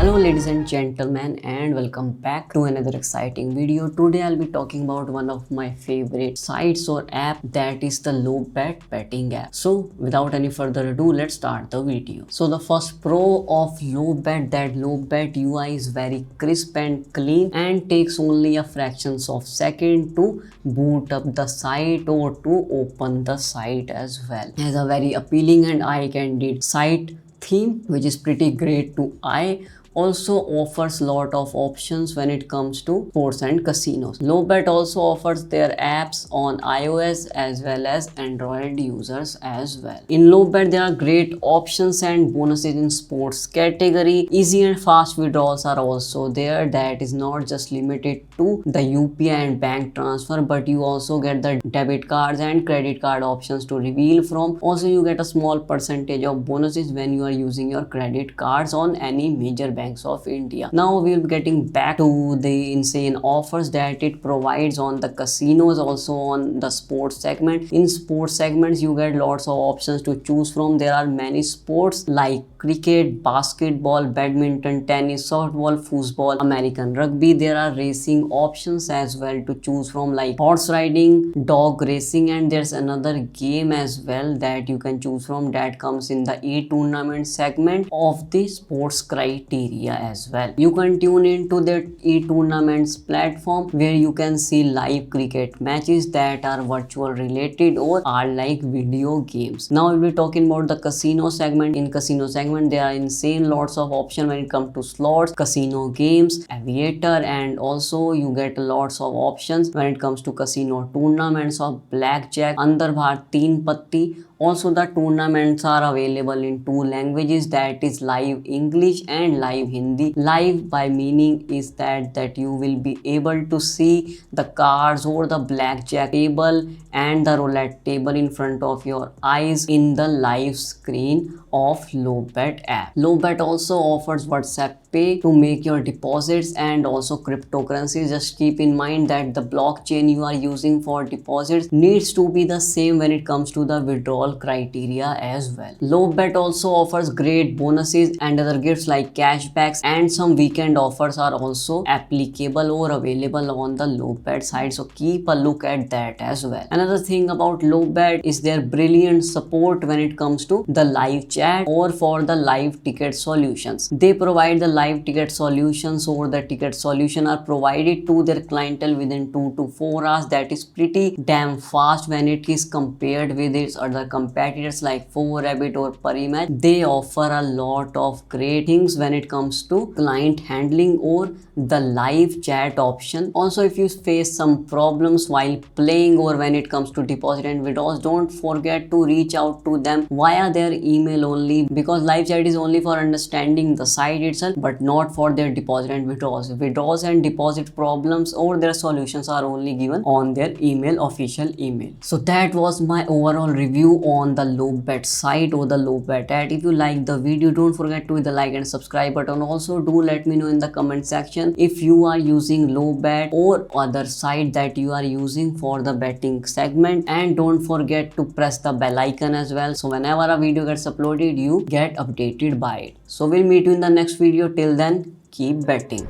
Hello ladies and gentlemen, and welcome back to another exciting video. Today I'll be talking about one of my favorite sites or app, that is the Lobet betting app. So without any further ado, let's start the video. So the first pro of Lobet, that Lobet UI is very crisp and clean and takes only a fractions of second to boot up the site or to open the site as well. It has a very appealing and eye-candy site theme which is pretty great to eye. Also offers lot of options when it comes to sports and casinos. Lobet also offers their apps on iOS as well as Android users as well. In Lobet there are great options and bonuses in sports category. Easy and fast withdrawals are also there. That is not just limited to the UPI and bank transfer, but you also get the debit cards and credit card options to reveal from. Also you get a small percentage of bonuses when you are using your credit cards on any major banks of India. Now we will be getting back to the insane offers that it provides on the casinos, also on the sports segment. In sports segments you get lots of options to choose from. There are many sports like cricket, basketball, badminton, tennis, softball, football, American rugby. There are racing options as well to choose from, like horse riding, dog racing, and there's another game as well that you can choose from that comes in the e-tournament segment of the sports criteria as well. You can tune into the e-tournaments platform where you can see live cricket matches that are virtual related or are like video games. Now we'll be talking about the casino segment. In casino segment there are insane lots of options when it comes to slots, casino games, aviator, and also you get lots of options when it comes to casino tournaments of blackjack, Andar Bhar, Teen Patti. Also the tournaments are available in two languages, that is live English and live Hindi. Live by meaning is that you will be able to see the cards or the blackjack table and the roulette table in front of your eyes in the live screen of Lobet app. Lobet also offers WhatsApp Pay to make your deposits and also cryptocurrencies. Just keep in mind that the blockchain you are using for deposits needs to be the same when it comes to the withdrawal criteria as well. Lobet also offers great bonuses and other gifts like cashbacks, and some weekend offers are also applicable or available on the Lobet site, so keep a look at that as well. Another thing about Lobet is their brilliant support when it comes to the live chat or for the live ticket solutions. They provide the live ticket solutions or the ticket solution are provided to their clientele within 2 to 4 hours. That is pretty damn fast when it is compared with its other competitors like 4Rabbit or Parimatch. They offer a lot of great things when it comes to client handling or the live chat option. Also if you face some problems while playing or when it comes to deposit and withdrawals, don't forget to reach out to them via their email only, because live chat is only for understanding the site itself but not for their deposit and withdrawals. Withdrawals and deposit problems or their solutions are only given on their email, official email. So that was my overall review on the Lobet site or the Lobet app. If you like the video, don't forget to hit the like and subscribe button. Also do let me know in the comment section if you are using Lobet or other site that you are using for the betting segment, and don't forget to press the bell icon as well, so whenever a video gets uploaded you get updated by it. So we'll meet you in the next video. Till then, keep betting.